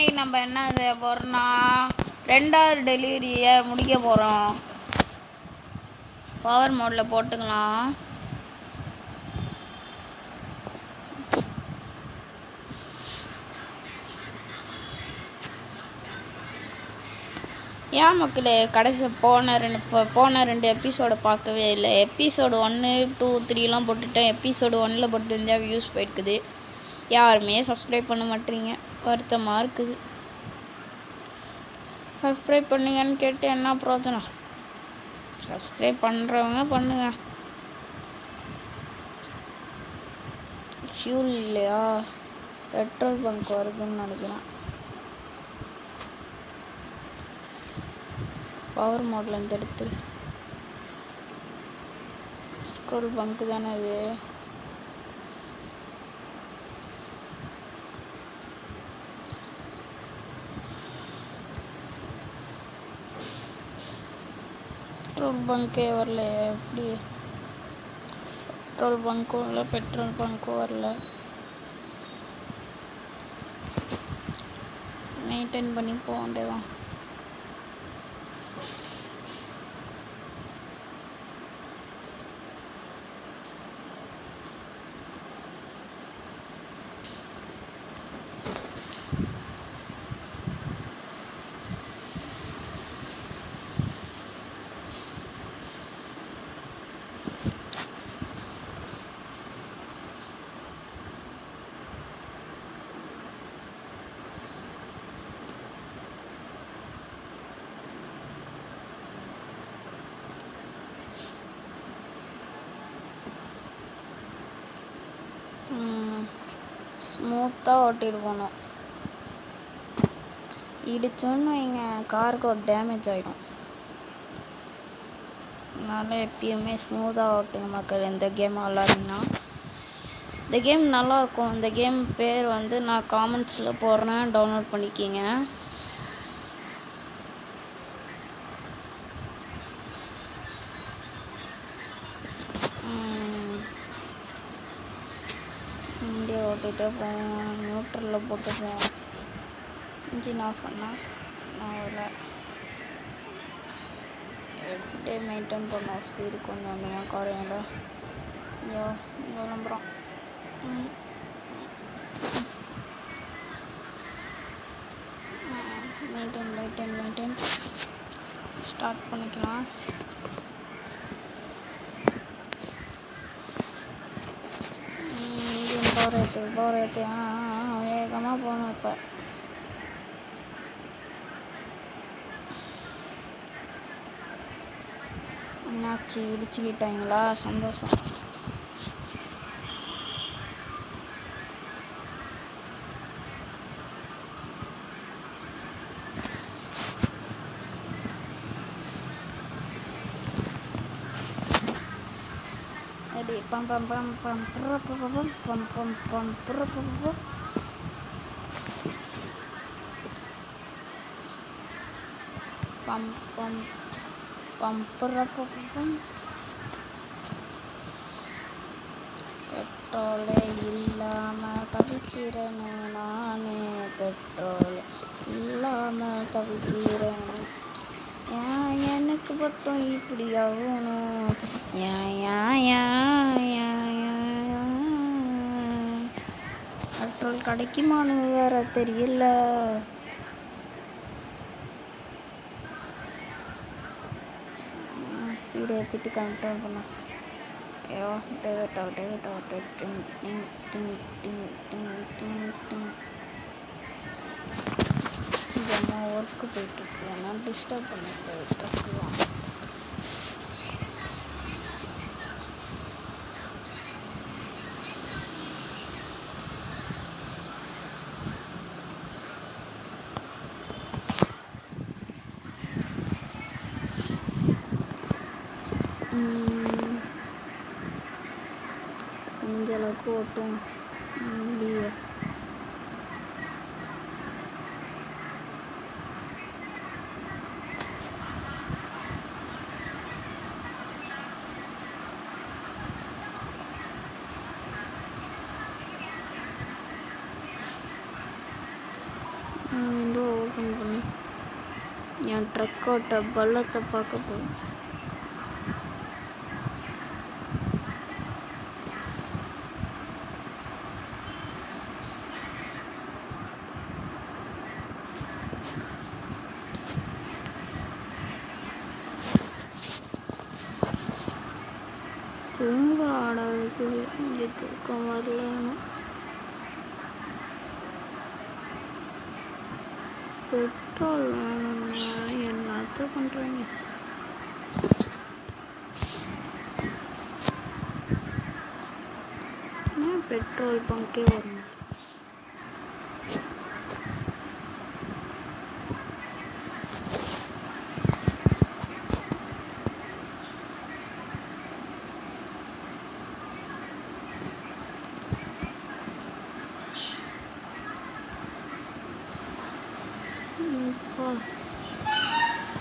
இன்னைக்கு நம்ம என்ன செய்ய போகிறோம்னா 2வது டெலிவரியை முடிக்க போகிறோம். பவர் மோடில் போட்டுக்கலாம். ஏன் மக்களே கடைசி போன ரெண்டு எபிசோடை பார்க்கவே இல்லை. எபிசோடு 1, 2, 3லாம் போட்டுட்டேன். எபிசோடு 1ல் போட்டுருந்தா வியூஸ் போயிருக்குது. யாருமே சப்ஸ்கிரைப் பண்ண மாட்டேறீங்க. வருத்தமாக இருக்குது. சப்ஸ்கிரைப் பண்ணுங்கன்னு கேட்டு என்ன பிரோஜனம்? சப்ஸ்கிரைப் பண்ணுறவங்க பண்ணுங்க. ஃபியூல் இல்லையா? பெட்ரோல் பங்க் வருதுன்னு நினைக்கிறேன். பவர் மோடில் இருந்து எடுத்து பெட்ரோல் பங்க்கு தானே இது. பெட்ரோல் பங்கே வரல. எப்படி பெட்ரோல் பங்க்கும் இல்லை, பெட்ரோல் பங்க்கும் வரல. மெயின்டைன் பண்ணி போக வேண்டியதான். ஸ்மூத்தாக ஓட்டிட்டு போகணும். இடிச்சோன்னு வைங்க, காருக்கு டேமேஜ் ஆகிடும். அதனால் எப்பயுமே ஸ்மூத்தாக ஓட்டுங்க மக்கள். இந்த கேம் விளாட்றீங்கன்னா இந்த கேம் நல்லாயிருக்கும். இந்த கேம் பேர் வந்து நான் காமெண்ட்ஸில் போடுறேன், டவுன்லோட் பண்ணிக்கிங்க. இந்தியா ஓட்டிகிட்டே போவோம். நியூட்ரலில் போட்டு போவோம். இன்ஜின் ஆஃப் பண்ணால் நான் அதில் எப்படியே மெயின்டைன் பண்ணுவோம். ஸ்பீடு கொஞ்சம் கொஞ்சமாக குறையில. ஐயோ விளம்பரம். மெயின்டைன் ஸ்டார்ட் பண்ணிக்கலாம். பவர் ஏற்று வேகமாக போகணும். இப்போ என்னாச்சு? இடிச்சுக்கிட்டாங்களா? சந்தோஷம். பம் பம் பம் பம் பம் பம் பம் பம் பம் பம் பம்புறப்பம். பெட்ரோலே இல்லாமல் தவிக்கிறேன்னு நானே, பெட்ரோல் இல்லாமல் தவிக்கிறேன். ஏன் எனக்கு மட்டும் இப்படி ஆகணும்? பெட்ரோல் கிடைக்குமான்னு வேற தெரியல. ஸ்பீடை ஏற்றிட்டு கண்ட்ரோல் பண்ண. ஐயோ டேவிட் அம்மா ஒர்க்கு போயிட்டுருக்கு. ஆனால் டிஸ்டர்ப் பண்ணிட்டு இந்த அளவுக்கு ஓட்டும் முடிய. விண்டோ ஓப்பன் பண்ணி என் ட்ரக்கோட்ட பள்ளத்தை பார்க்க போகிறேன். தூங்க ஆடாதுக்கு இங்கே தூக்கம் வரலன்னு பெட்ரோல் வேணும்னா என்னத்த பண்ணுறீங்க? ஏன் பெட்ரோல் பங்கே வரணும்?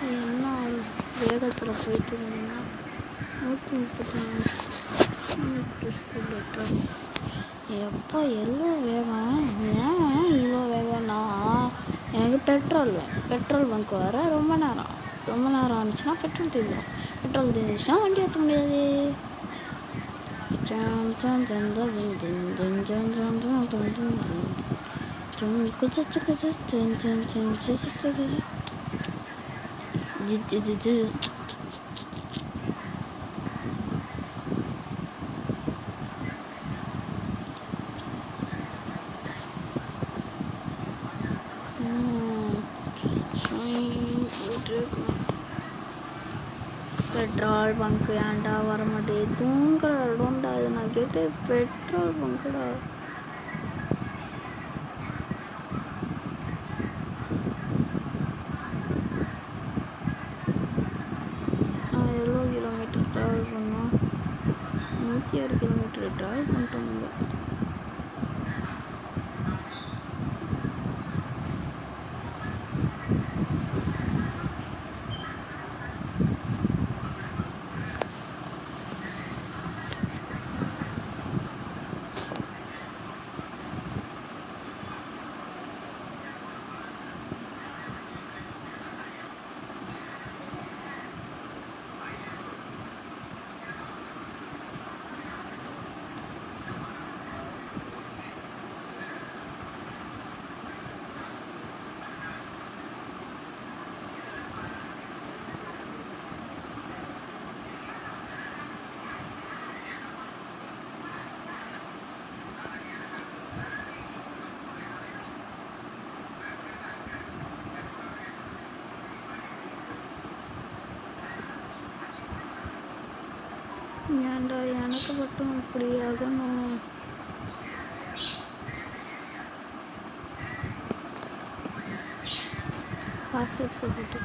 என்ன வேகத்தில் போயிட்டு இருந்தீங்கன்னா 134 ஸ்பீட். எப்போ எவ்வளோ வேகம்? ஏன் இவ்வளோ வேகம்னா எனக்கு பெட்ரோல் பங்க் வர ரொம்ப நேரம் ஆனிச்சுன்னா பெட்ரோல் தீர்ந்துச்சுன்னா வண்டி ஏற்ற முடியாது. பெட்ரோல் பங்கு ஏன்டா வர மாட்டேன்? தூங்குற இடம்டா இது. நான் கேட்டு பெட்ரோல் பங்குடா. நான் எவ்வளோ கிலோமீட்டர் ட்ராவல் பண்ணோம்? 106 கிலோமீட்டர் ட்ராவல் பண்ணிட்டோம். ஏன்டா எனக்கு மட்டும் இப்படி ஆகணும்? பாஸ்வேர்ட் சொல்லிட்டு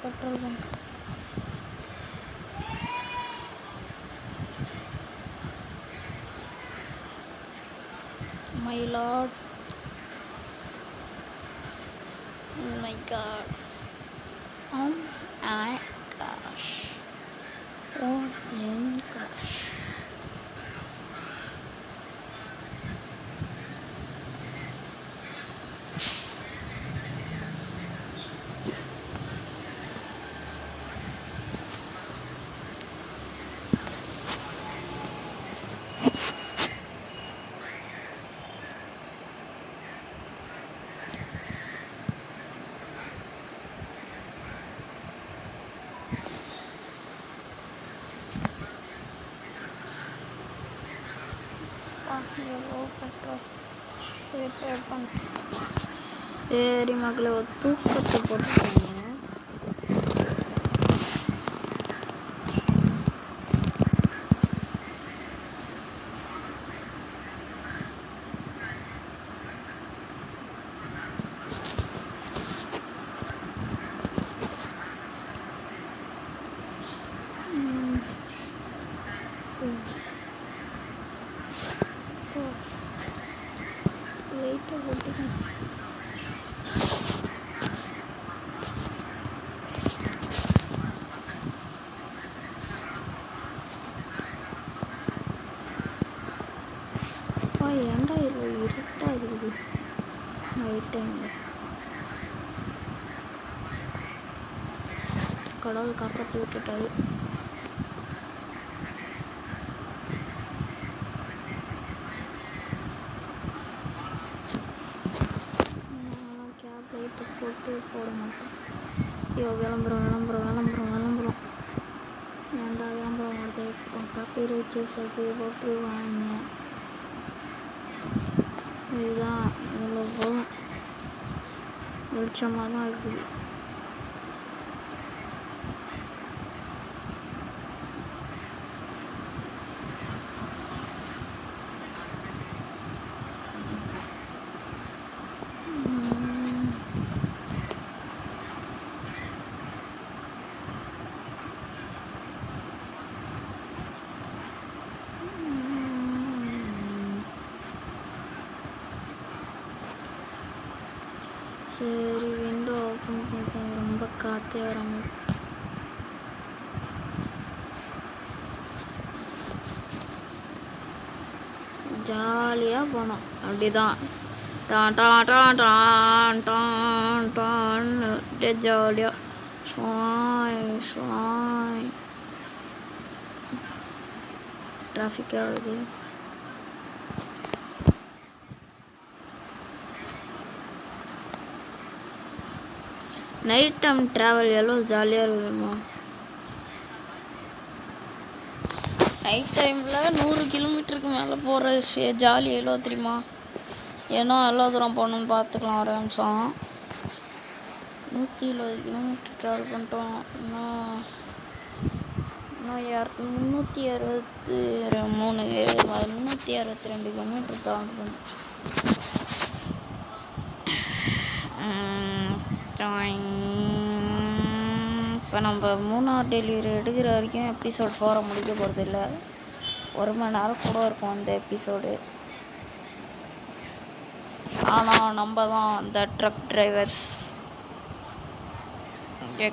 petrol bunk. My lord, oh my god, oh my gosh, oh my gosh. Petrol. சரி மக்களை, ஒரு தூக்கத்தை போட்டுக்கோங்க. லைட்டாக போட்டுக்கோங்க. ஏன்டா இவ்வளோ இருட்டாக இருக்குது நைட் டைமில்? கடவுள் காப்பாற்றி விட்டுட்டாரு. நான்லாம் கேப் லைட்டு போட மாட்டேன். ஐயோ, விளம்பரம். ஏன்டா விளம்பரம் வருது? காப்பி ரைட் சேர்த்து போட்டுருவாங்க. இதுதான் இவ்வளோ போதும், வெளிச்சமாக தான் இருக்குது. சரி, விண்டோ ஓப்பன் பண்ணிக்கோங்க. ரொம்ப காற்றே வராமல். ஜாலியாக போனோம். அப்படிதான் டான் டான் டான் டான் டான் டான்னு ஜாலியாக ஷாய். டிராஃபிக் ஆகுது. நைட் டைம் ட்ராவல் எவ்வளோ ஜாலியாக இருக்குமா? நைட் டைமில் 100 கிலோமீட்டருக்கு மேலே போகிற ஜாலி எவ்வளோ தெரியுமா? ஏன்னா எவ்வளோ தூரம் போகணுன்னு பார்த்துக்கலாம். ஒரு நிமிஷம். 120 கிலோமீட்டர் ட்ராவல் பண்ணிட்டோம். இன்னும் 362 கிலோமீட்டர் ட்ராவல் பண்ணோம். இப்போ நம்ம 3 டெலிவரி எடுக்கிற வரைக்கும் எபிசோட் 4 முடிக்க போகிறது இல்லை. 1 மணி நேரம் கூட இருக்கும் அந்த எபிசோடு. ஆனால் நம்ம தான் அந்த ட்ரக் டிரைவர்ஸ்.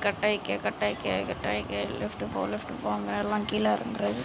கட்டாய்க்க லெஃப்ட் போங்க, எல்லாம் கீழே இறங்குறது.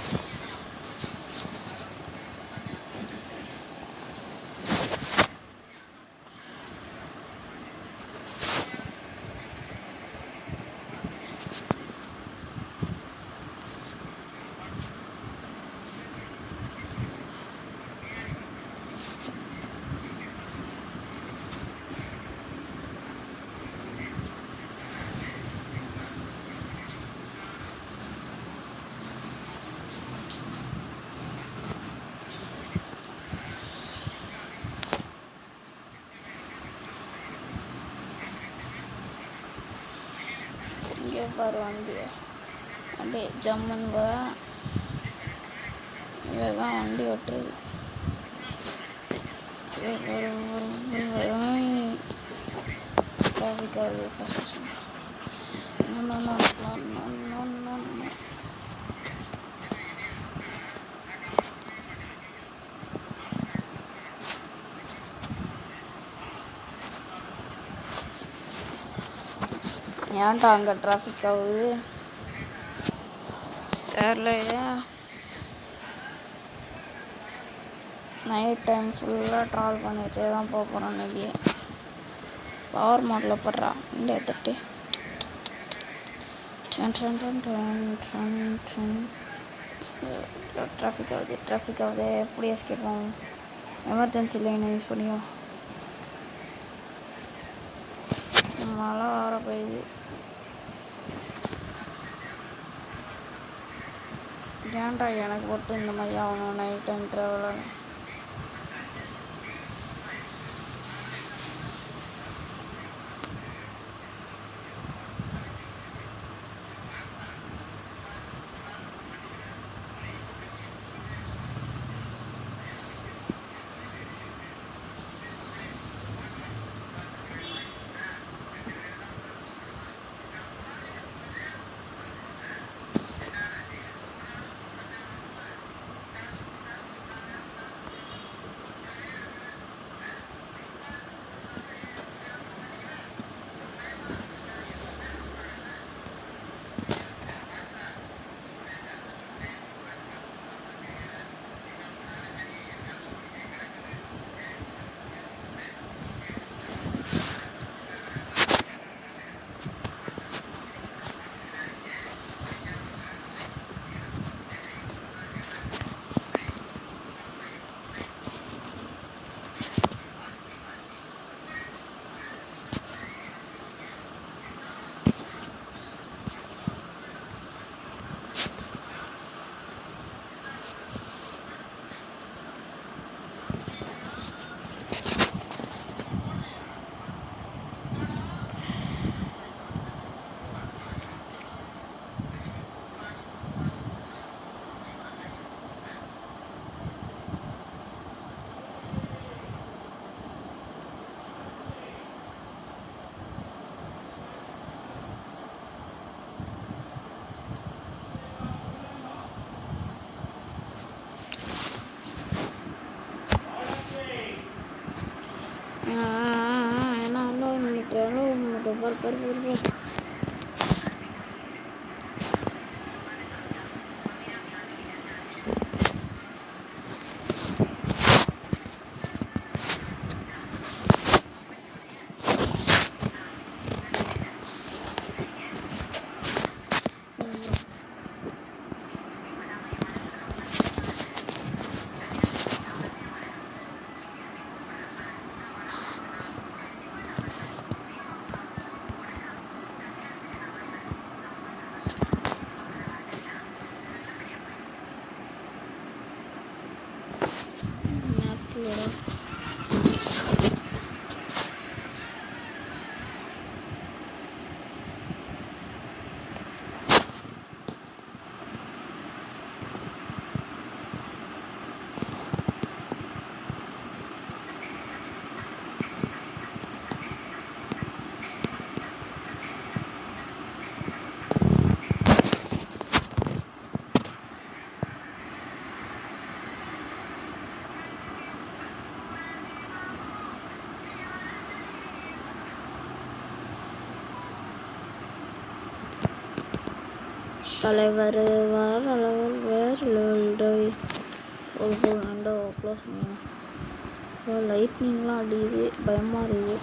இங்கே பாரு வண்டி அப்படியே ஜம்முன்னு இதான் வண்டி ஓட்டுறது. டிராஃபிக் ஆகுது. ஏன்டா அங்கே டிராஃபிக் ஆகுது தெரியலையா? நைட் டைம் ஃபுல்லாக ட்ராவல் பண்ணிகிட்டே தான் போக போகிறோம். இன்றைக்கி பவர் மாடலில் படுறா இந்த எடுத்துட்டு டிராஃபிக் ஆகுது. எப்படி எஸ்கேப் ஆகும்? எமர்ஜென்சி லைனை யூஸ் பண்ணியும் மழை வர போயிடுது. ஏன்டா எனக்கு மட்டும் இந்த மாதிரி ஆகணும் நைட் டைம் ட்ராவல்? தலைவர் வேறு லெவல் ஒரு க்ளோஸ் பண்ணுவோம். லைட்னிங்லாம் அடிக்குது, பயமாக இருக்குது.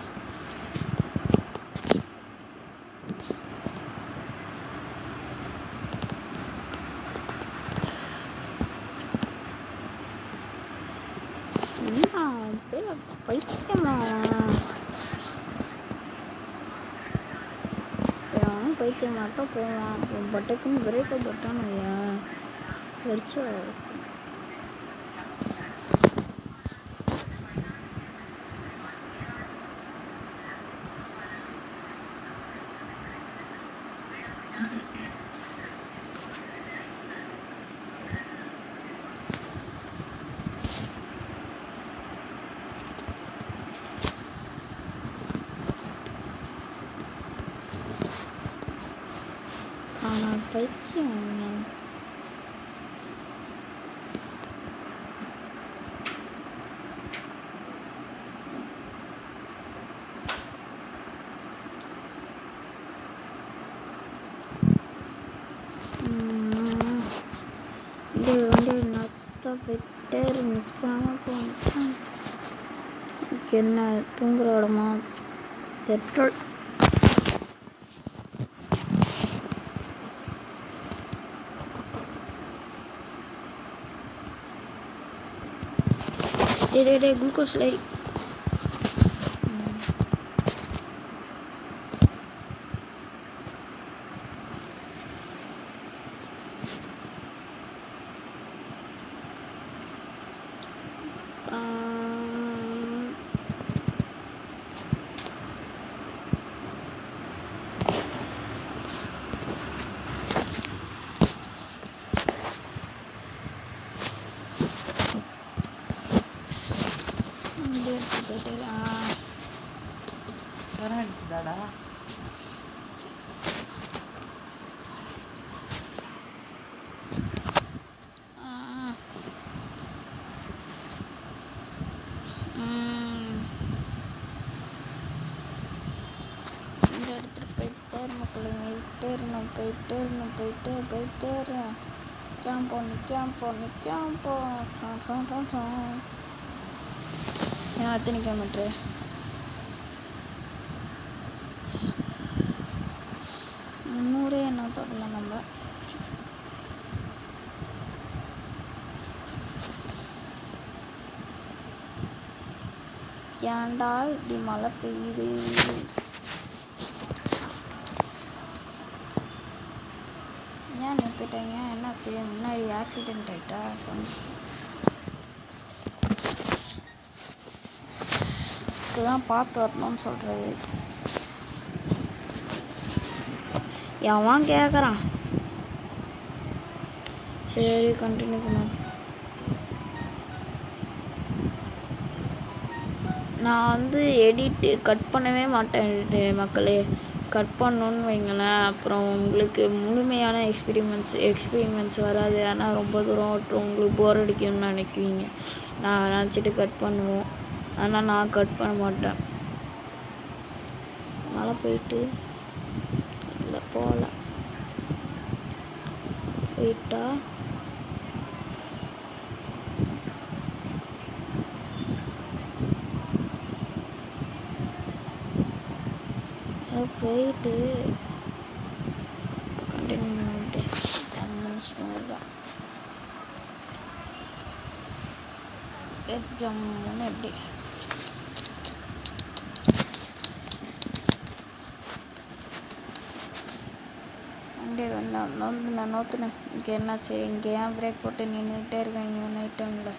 பைத்தியம் மட்டும் போவான். பட்டக்குன்னு பிரேக்கை போட்டான் வரிச்சா பைத்தியம். வண்டி நத்த போயிட்டே நிற்காம போனேன். என்ன தூங்குற இடமா? பெட்ரோல் டே குளுக்கோஸ் லை அடிச்சுதாடா. எடுத்துகிட்டு மக்களை போயிட்டே இருந்தேன். கேம்போ எத்தனை கிலோமீட்ரு? 300 என்ன தொடலாம் நம்ம. ஏன்டா இப்படி மழை பெய்யுது? ஏன் நிறுத்திட்டேங்க? என்னாச்சு? முன்னாடி ஆக்சிடென்ட் ஆகிட்டா? இதுதான் பார்த்து வரணும்னு சொல்கிறது. எவன் கேட்குறான்? சரி கண்டினியூ பண்ண. நான் எடிட்டு கட் பண்ணவே மாட்டேன் மக்களே. கட் பண்ணணுன்னு வைங்களேன், அப்புறம் உங்களுக்கு முழுமையான எக்ஸ்பீரிமெண்ட்ஸ் வராது. ஆனால் ரொம்ப தூரம் விட்டு உங்களுக்கு போர் அடிக்கும்னு நினைக்குவீங்க. நான் நினச்சிட்டு கட் பண்ணுவோம், ஆனால் நான் கட் பண்ண மாட்டேன். மழை போயிட்டு போகல. போயிட்டா போயிட்டு கண்டினியூ பண்ணிட்டு 10 minutes தான் ஜம்முன்னு எப்படி வண்டி நான் நோத்துனேன். இங்கே என்னாச்சு, இங்கே ஏன் பிரேக் போட்டு நின்றுட்டே இருக்காங்க நைட் டைமில்?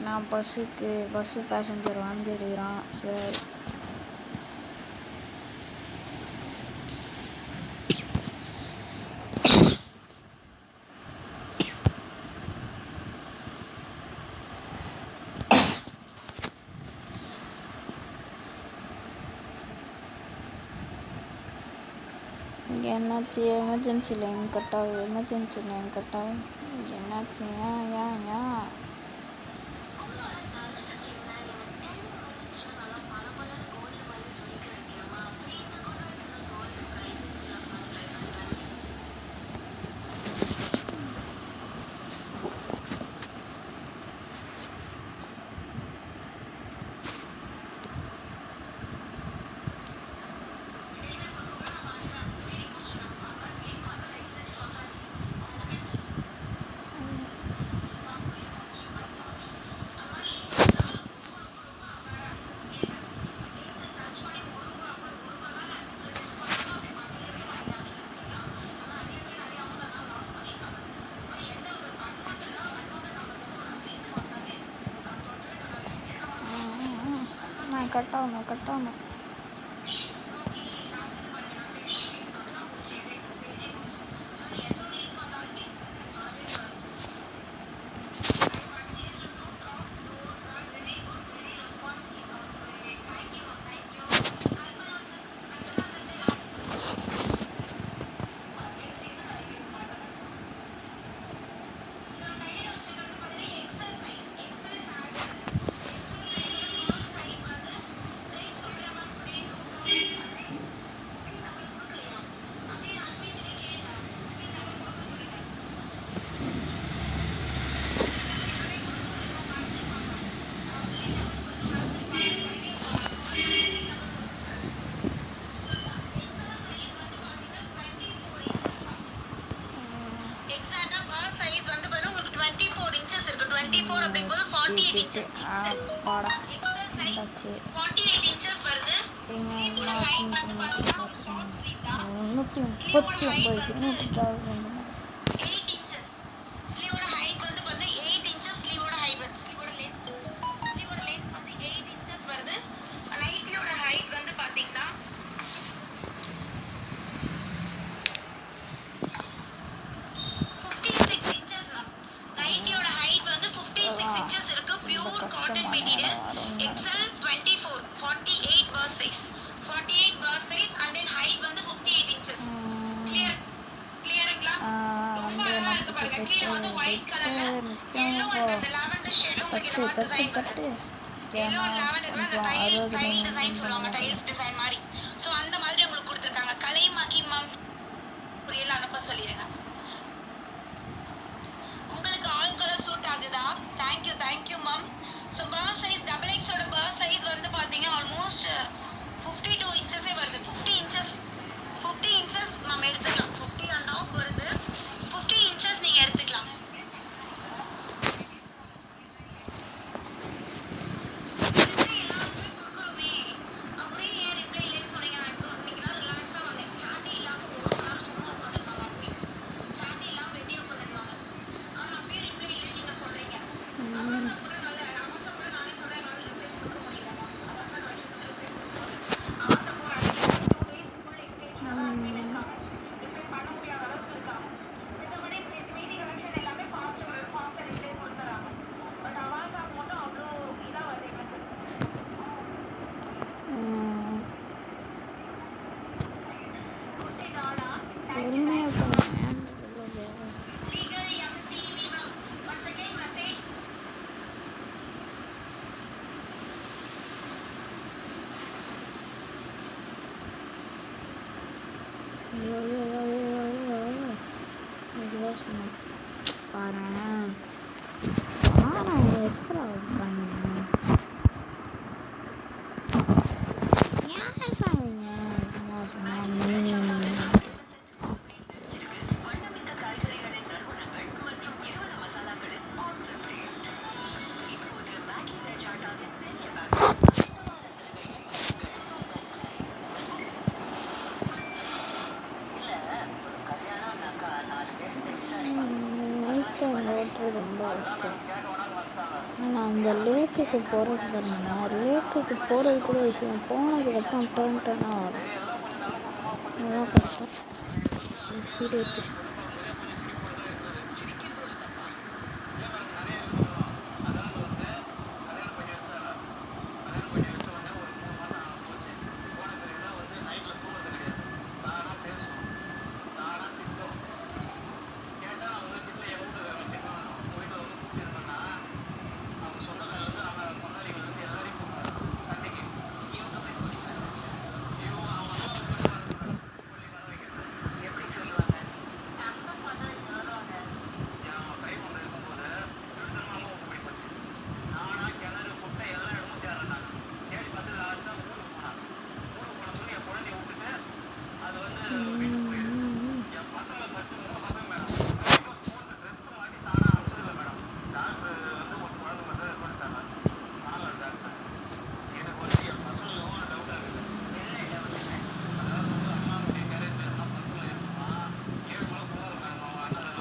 நான் பஸ்ஸு பேசஞ்சர் வந்துடுறான். சரி இங்கே என்னாச்சு, எமர்ஜென்சி லைன் கட் ஆகும். என்னாச்சு? ஏன் கட் ஆகணும். பாடா வந்தாச்சு. 139 கிலோமீட்டர் ட்ராவல் பண்ணணும். தட்டு கொஞ்சம் 60 உங்களுக்கு ஆல் கலர் சூட் ஆகுதா? Thank you ma'am. So purse size XXXோட பர்ஸ் சைஸ் வந்து பார்த்தீங்க ஆல்மோஸ்ட் 52 இன்ச்சஸே வருது. 50 இன்ச்சஸ் நம்ம எடுத்துக்கலாம். 50.5 வருது. 50 இன்ச்சஸ் நீங்கள் எடுத்துக்கலாம். பாரு எக்ஸ்ட்ரா பண்ணு நைட் டைம் ஓட்டுறது ரொம்ப கஷ்டம். ஆனால் அந்த லேக்குக்கு போகிறது பாருங்க, லேக்குக்கு போகிறது கூட விஷயம், போனதுக்கப்புறம் டேர்னாக வரும், அதுதான் கஷ்டம். ஸ்பீடு எடுத்து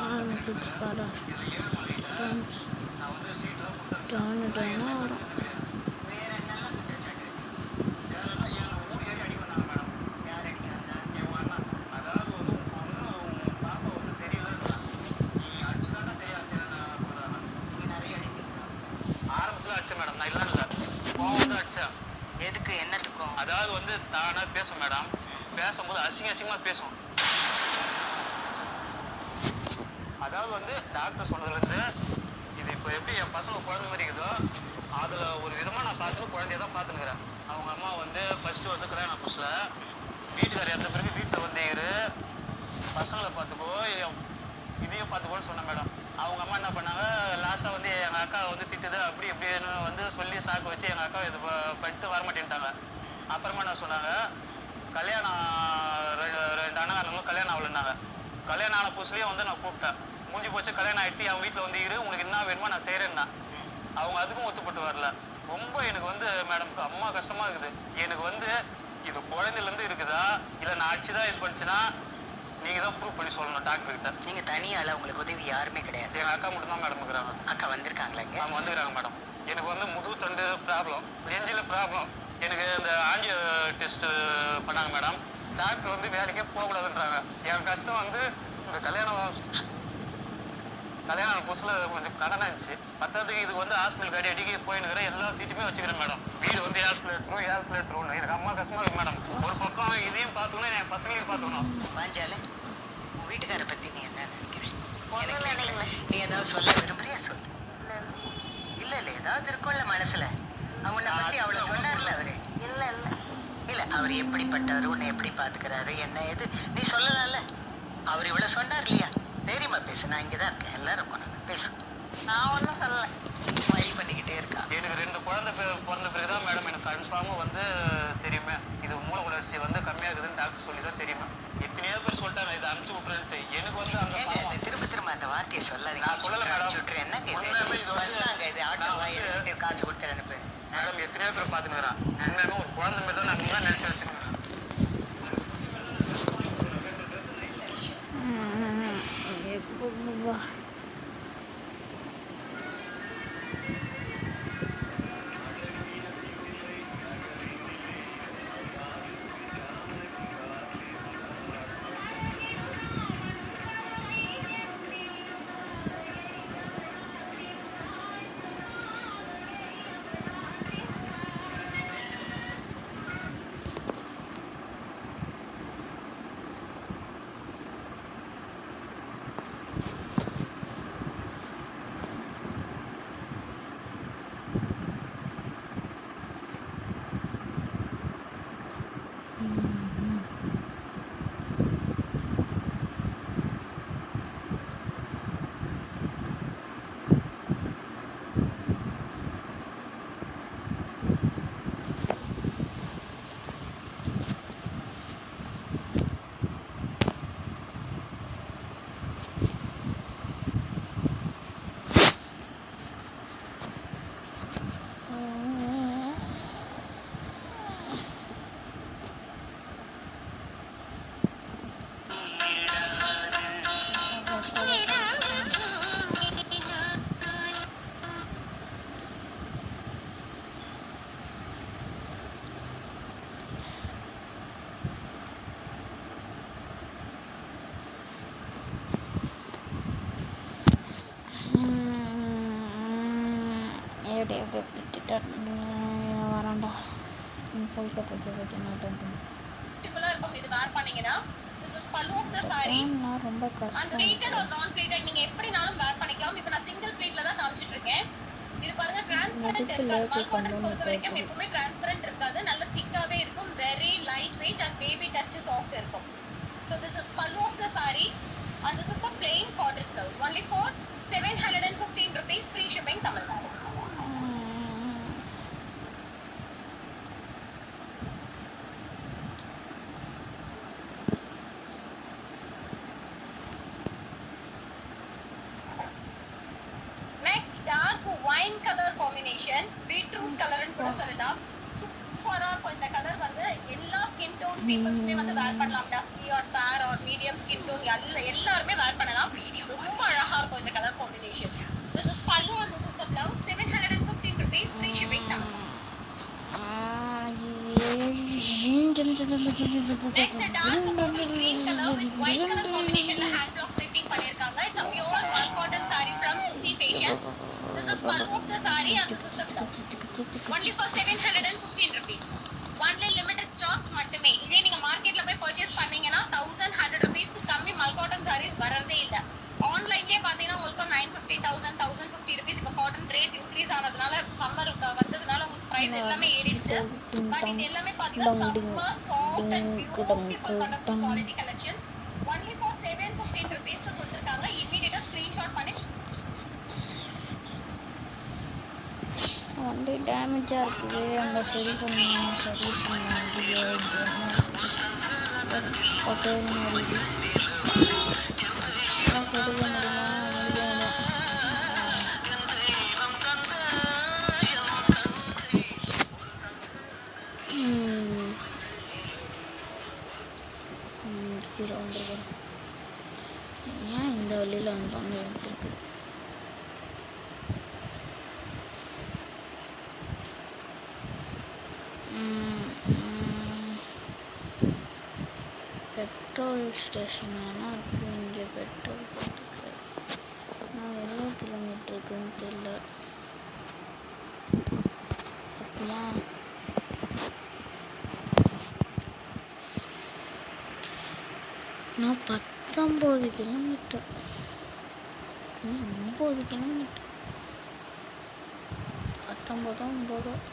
ஆரம்பிச்சிச்சு பாரு. டேர்னாக வரும். மேடம் நான் இல்ல கோவம் அடிச்சேன். எதுக்கு என்னத்துக்கும்? அதாவது வந்து தானா பேசும் மேடம், பேசும்போது அசிங்கமா பேசும். அதாவது வந்து டாக்டர் சொன்னதுலேருந்து இது இப்போ எப்படி என் பசங்க குழந்தை மாதிரி இருக்குதோ அதில் ஒரு விதமாக நான் பார்த்துட்டு குழந்தைய தான் பார்த்துக்கிறேன். அவங்க அம்மா வந்து ஃபஸ்ட்டு வந்து கல்யாணம் புதுசில் வீட்டுக்கார இறந்த பிறகு வீட்டில் வந்து பசங்களை பார்த்துக்கோ இதையும் பார்த்துக்கோன்னு சொன்னேன் மேடம். அவங்க அம்மா என்ன பண்ணாங்க, லாஸ்ட்டாக வந்து எங்கள் அக்கா வந்து திட்டுது அப்படி இப்படின்னு வந்து சொல்லி சாக்கு வச்சு எங்கள் அக்கா இது பண்ணிட்டு வரமாட்டேன்ட்டாங்க. அப்புறமா என்ன சொன்னாங்க, கல்யாணம் 2 அண்ணங்காரங்களும் கல்யாணம் ஆகலன்னாங்க. கல்யாணம் ஆன புதுசுலேயே வந்து நான் கூப்பிட்டேன். முடிஞ்சு போச்சு, கல்யாணம் ஆயிடுச்சு, அவங்க வீட்டில் வந்து உனக்கு என்ன வேணுமோ நான் செய்கிறேன்னா அவங்க அதுக்கும் ஒத்துப்பட்டு வரல. ரொம்ப எனக்கு வந்து மேடம் அம்மா கஷ்டமாக இருக்குது. எனக்கு வந்து இது குழந்தையிலேருந்து இருக்குதா இல்லை நான் அடிச்சு தான் இது பண்ணிச்சுன்னா நீங்கள் தான் ப்ரூவ் பண்ணி சொல்லணும் டாக்டர்கிட்ட. நீங்கள் தனியால் உங்களுக்கு உதவி யாருமே கிடையாது. எங்கள் அக்கா மட்டும் தான் மேடம் இருக்கிறாங்க. அக்கா வந்திருக்காங்களா? அவங்க வந்துக்கிறாங்க மேடம். எனக்கு வந்து முதுகு தண்டு ப்ராப்ளம், நெஞ்சில் ப்ராப்ளம். எனக்கு இந்த ஆஞ்சியோ டெஸ்ட்டு பண்ணாங்க மேடம். டாக்டர் வந்து வேலைக்கே போகக்கூடாதுன்றாங்க. என் கஷ்டம் வந்து இந்த கல்யாணம் புதுசில் கொஞ்சம் கடன் ஆயிடுச்சு. பத்தாவதுக்கு இது வந்து ஹாஸ்பிட்டல் காடி அடிக்கி போயினுக்கிறேன், எல்லா சீட்டுமே வச்சுக்கிறேன் மேடம். வீடு வந்து ஹாஸ்பிட்டல் எடுத்துருவோம் எனக்கு அம்மா கஷ்டமாக இருக்குது மேடம். ஒரு பக்கம் இதையும் பார்த்துக்கணும், என் பசங்களையும் பார்த்துக்கணும். வாஞ்சால உன் வீட்டுக்காரை பற்றி நீ என்ன நினைக்கிறேன்? நீ ஏதாவது சொல்ல விரும்புறியா சொல்லு. இல்லை ஏதாவது இருக்கும்ல மனசில். அவனை பற்றி அவ்வளோ சொன்னார்ல அவரு. இல்லை அவர் எப்படிப்பட்டவர், உன்னை எப்படி பார்த்துக்கிறாரு, என்ன எது நீ சொல்லலாம்ல. அவர் இவ்வளோ சொன்னார் இல்லையா? தைரியமா பேசு, நான் இங்கே தான் இருக்கேன், எல்லாரும் போனாங்க பேசு. நான் ஒன்றும் சொல்லலை. ஸ்மைல் பண்ணிக்கிட்டே இருக்கா. எனக்கு 2 குழந்தை பிறந்த பிறகு தான் மேடம் எனக்கு கன்ஃபார்மாக வந்து தெரியுமே இது மூளை வளர்ச்சி வந்து கம்மியாக இருக்குதுன்னு டாக்டர் சொல்லி தான் தெரியுமா. எத்தனையோ பேர் சொல்லிட்டாங்க இதை அனுப்பிச்சு விட்ருன்ட்டு. எனக்கு வந்து அந்த திரும்ப அந்த வார்த்தையை சொல்லாதீங்க. நான் சொல்லலை மேடம். விட்டுரு என்னங்க இது பஸ்ஸாங்க, இது ஆட்டோ காசு கொடுத்து அனுப்பு மேடம். எத்தனையோ பேர் பார்த்துக்கிறேன். உண்மையுமே ஒரு குழந்தை மாதிரி தான் நான் முன்னாடி நினச்சி வச்சுக்கிறேன். வரான்டா. போய்க்க நான் டைம் பண்ணு. இது வேர் பண்ணீங்கன்னா this is pallu of the saree ரொம்ப and கஷ்டம். pleated or non pleated நீங்க எப்படினாலும் வேர் பண்ணிக்கலாம். இப்போ நான் சிங்கிள் ப்ளீட்ல தான் காமிச்சிட்டு இருக்கேன். இது பாருங்க டிரான்ஸ்பரண்ட் இருக்காது. மல்காட்டன் பொறுத்த வரைக்கும் எப்பவுமே டிரான்ஸ்பரண்ட் இருக்காது. நல்ல திக்காவே இருக்கும். Very light weight and baby touch soft இருக்கும். So this is pallu of the saree and this is the plain cotton blouse only for 715 rupees free shipping Tamil Nadu. Next dark wine color combination beetroot color ன்னு கூட சொல்லலாம். சூப்பரா இருக்கும் இந்த colour வந்து எல்லா skin tone பீப்பிள்ஸ்மே வந்து wear பண்ணலாம். Dusky or fair or medium skin tone எல்லாருமே வேர் பண்ணலாம். ரொம்ப அழகா இருக்கும் இந்த colour combination. This is pallu and this is the blouse 715 rupees free shipping Tamil Nadu. Next a dark bottle green color with white color combination la hand block printing பண்ணிருக்காங்க. It's a pure cotton saree from Susi Fashions. This is pallu of the saree and this is the blouse. Only for 715 rupees. Only limited stocks மட்டுமே. இதே நீங்க மார்க்கெட்ல போய் purchase பண்ணீங்கன்னா 1100 rupees க்கு கம்மி மல்காட்டன் sarees வரதே இல்ல. ஆன்லைன்லயே பாத்தீங்கன்னா உங்களுக்கு 950 1050 rupees இப்ப காட்டன் ரேட் இன்க்ரீஸ் ஆனதுனால சம்மர் வந்ததுனால உங்களுக்கு பிரைஸ் எல்லாமே ஏறிடுச்சு. பட் இது எல்லாமே பாத்தீங்கன்னா செம்ம soft and beautiful colourful quality collections. only for 715 rupees க்கு கொடுத்திருக்காங்க. இமிடியேட்டா ஸ்கிரீன்ஷாட் பண்ணி வண்டி டேமேஜாக இருக்குது. அங்கே சரி பண்ணணும். சர்வீஸ் பண்ண முடியாது. ஹோட்டல் முடியுது. சரி பண்ண முடியுமா? முடியாது. கீழே வந்துருக்கேன். ஏன் இந்த வழியில் வந்தாங்க எடுத்துருக்கு. பெட்ரோல் ஸ்டேஷன் வேணால் இருக்குது. இங்கே பெட்ரோல் போட்டுருக்கு. நான் எவ்வளோ கிலோமீட்டர் இருக்குன்னு தெரியல. அப்படியா நான் 19 கிலோமீட்டர் 9 கிலோமீட்டர் 19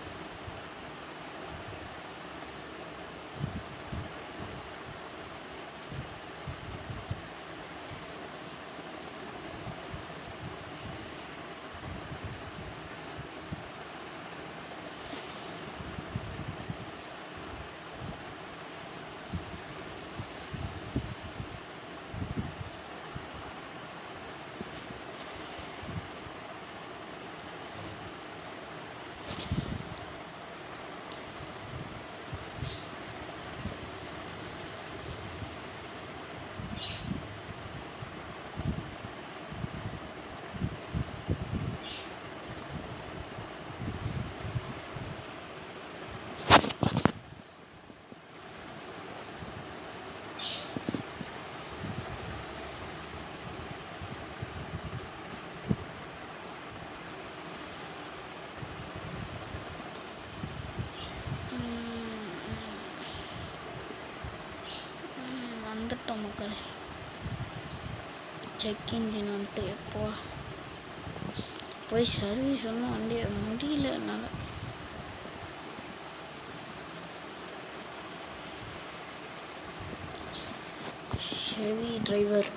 வந்துட்டோம் மக்களே. செக் இன்ஜின் வந்துட்டு எப்போ போய் சர்வீஸ் ஒன்றும் வண்டியை முடியல என்னால். Heavy driver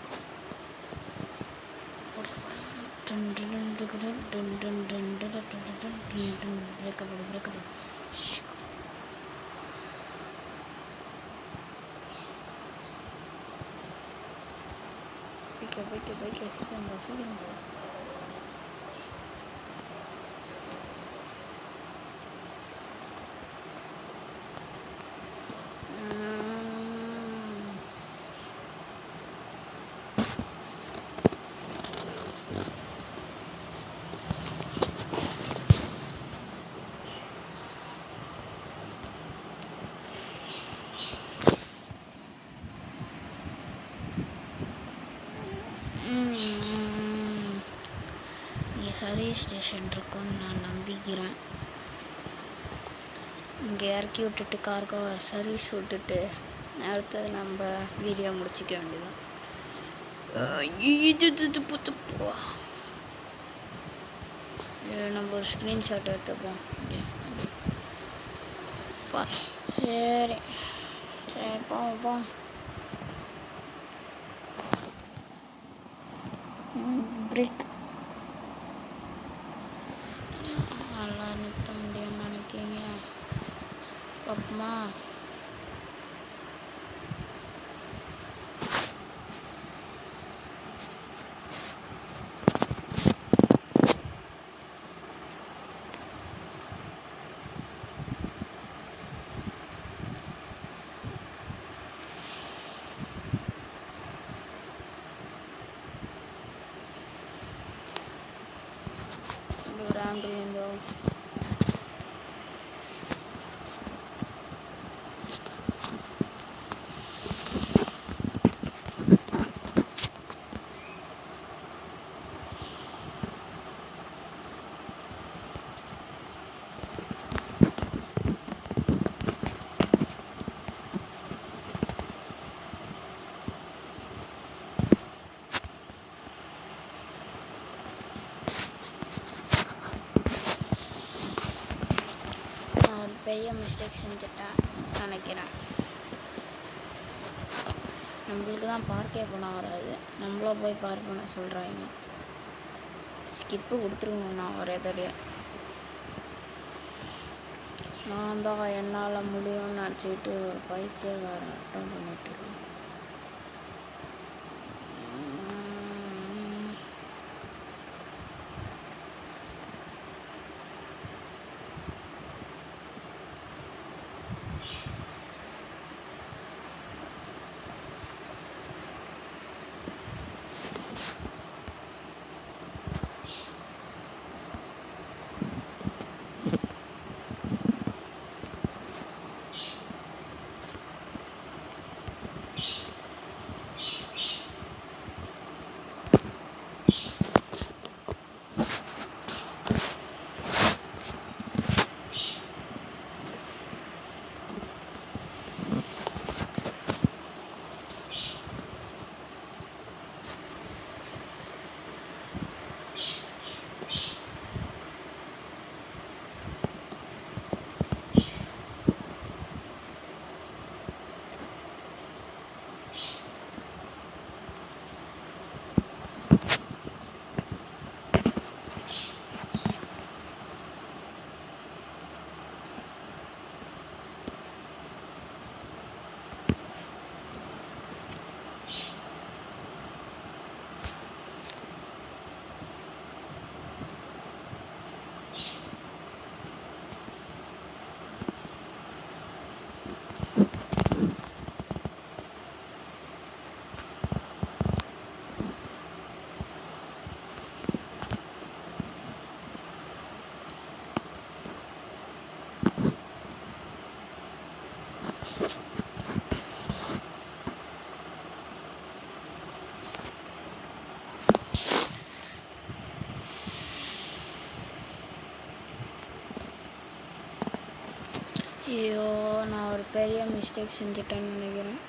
breakup Baik, sih kan. இங்கே சர்வீஸ் ஸ்டேஷன் இருக்குன்னு நான் நம்பிக்கிறேன். இங்கே இறக்கி விட்டுட்டு கார்கோ சர்வீஸ் விட்டுட்டு அடுத்தது நம்ம வீடியோ முடிச்சிக்க வேண்டியதான். நம்ம ஒரு ஸ்க்ரீன்ஷாட் எடுத்துப்போம். சரி சரி போவோம். பிரேக் நல்லா நிறுத்த முடியும்னு நினைக்கிறீங்க? பார்ப்போமா? ஒரு ஆங்கிள் இருந்தோ பெரிய மிஸ்டேக் செஞ்சுட்டேன் நினைக்கிறேன். நம்மளுக்கு தான் பார்க்கே பண்ண வராது, நம்மள போய் பார்க் பண்ண சொல்கிறாங்க. ஸ்கிப்பு கொடுத்துருவோம். நான் ஒரே தடையாக நான் தான் என்னால் முடியும்னு நினச்சிக்கிட்டு ஒரு பைத்தியக்காரன் அட்டம் பண்ணிட்டுருக்கேன். ஐயோ, நான் ஒரு பெரிய மிஸ்டேக் செஞ்சுட்டேன்னு நினைக்கிறேன்.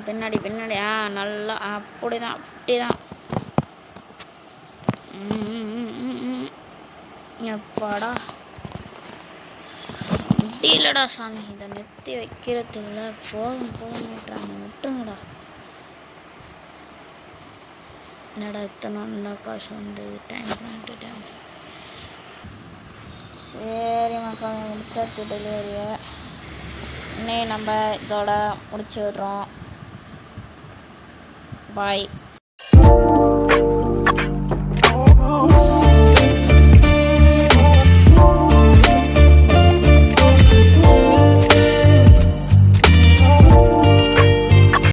பின்னாடி நல்லா அப்படிதான் எப்பாடா முடியலடா சாமி. இதை நிறுத்தி வைக்கிறதுல போகணுன்றாங்க. விட்டுங்கடா. என்னடா இத்தனை நல்லா காசு வந்து டைம். சரி மக்கள், முடிச்சாச்சு டெலிவரியை. இன்னே நம்ம இதோட முடிச்சிடுறோம். பாய்.